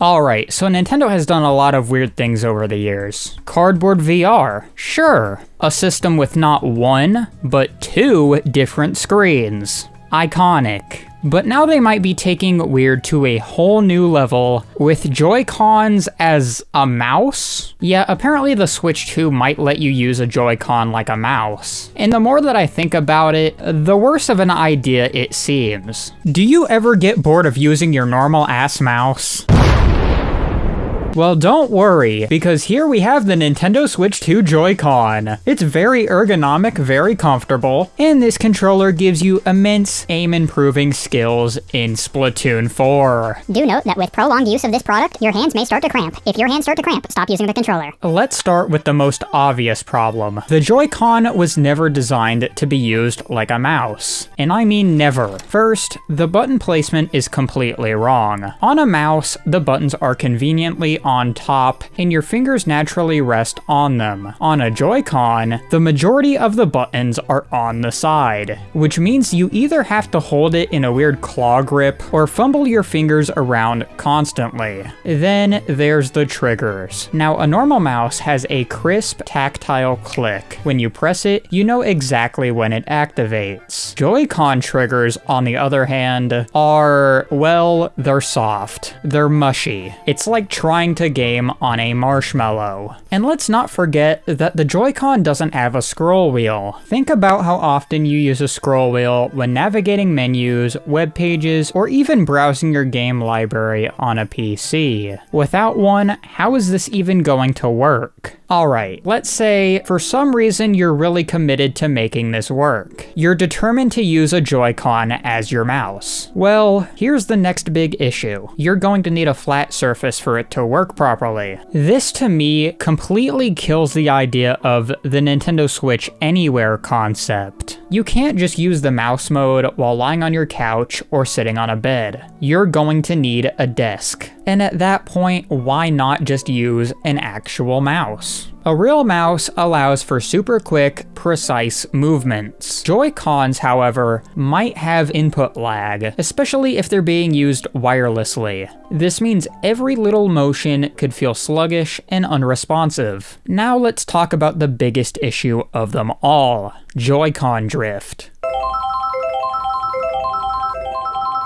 Alright, so Nintendo has done a lot of weird things over the years. Cardboard VR, sure. A system with not one, but two different screens. Iconic. But now they might be taking weird to a whole new level with Joy-Cons as a mouse? Yeah, apparently the Switch 2 might let you use a Joy-Con like a mouse. And the more that I think about it, the worse of an idea it seems. Do you ever get bored of using your normal ass mouse? Well, don't worry, because here we have the Nintendo Switch 2 Joy-Con. It's very ergonomic, very comfortable, and this controller gives you immense aim-improving skills in Splatoon 4. Do note that with prolonged use of this product, your hands may start to cramp. If your hands start to cramp, stop using the controller. Let's start with the most obvious problem. The Joy-Con was never designed to be used like a mouse. And I mean never. First, the button placement is completely wrong. On a mouse, the buttons are conveniently on top, and your fingers naturally rest on them. On a Joy-Con, the majority of the buttons are on the side, which means you either have to hold it in a weird claw grip or fumble your fingers around constantly. Then there's the triggers. Now, a normal mouse has a crisp, tactile click. When you press it, you know exactly when it activates. Joy-Con triggers, on the other hand, are, well, they're soft. They're mushy. It's like trying to game on a marshmallow. And let's not forget that the Joy-Con doesn't have a scroll wheel. Think about how often you use a scroll wheel when navigating menus, web pages, or even browsing your game library on a PC. Without one, how is this even going to work? Alright, let's say for some reason you're really committed to making this work. You're determined to use a Joy-Con as your mouse. Well, here's the next big issue. You're going to need a flat surface for it to work properly. This to me completely kills the idea of the Nintendo Switch Anywhere concept. You can't just use the mouse mode while lying on your couch or sitting on a bed. You're going to need a desk. And at that point, why not just use an actual mouse? A real mouse allows for super quick, precise movements. Joy-Cons, however, might have input lag, especially if they're being used wirelessly. This means every little motion could feel sluggish and unresponsive. Now let's talk about the biggest issue of them all: Joy-Con drift.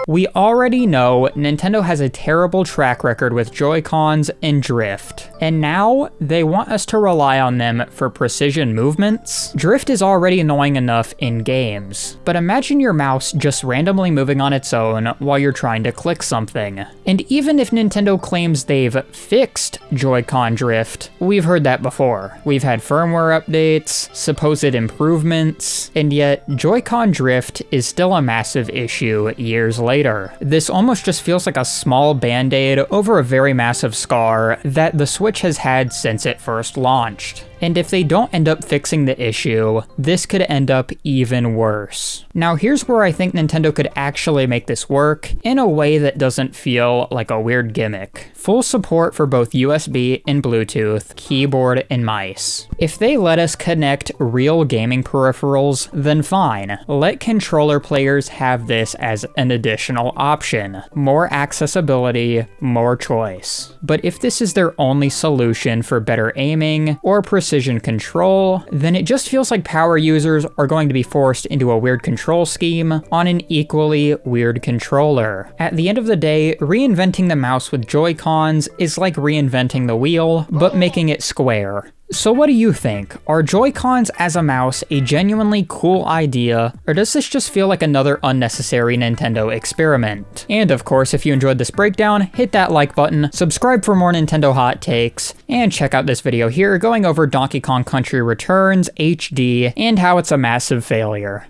We already know Nintendo has a terrible track record with Joy-Cons and drift, and now they want us to rely on them for precision movements? Drift is already annoying enough in games, but imagine your mouse just randomly moving on its own while you're trying to click something. And even if Nintendo claims they've fixed Joy-Con drift, we've heard that before. We've had firmware updates, supposed improvements, and yet Joy-Con drift is still a massive issue years later. This almost just feels like a small band-aid over a very massive scar that the Switch has had since it first launched. And if they don't end up fixing the issue, this could end up even worse. Now here's where I think Nintendo could actually make this work in a way that doesn't feel like a weird gimmick. Full support for both USB and Bluetooth, keyboard and mice. If they let us connect real gaming peripherals, then fine. Let controller players have this as an additional option. More accessibility, more choice. But if this is their only solution for better aiming or precision control, then it just feels like power users are going to be forced into a weird control scheme on an equally weird controller. At the end of the day, reinventing the mouse with Joy-Cons is like reinventing the wheel, but making it square. So what do you think? Are Joy-Cons as a mouse a genuinely cool idea, or does this just feel like another unnecessary Nintendo experiment? And of course, if you enjoyed this breakdown, hit that like button, subscribe for more Nintendo hot takes, and check out this video here going over Donkey Kong Country Returns HD and how it's a massive failure.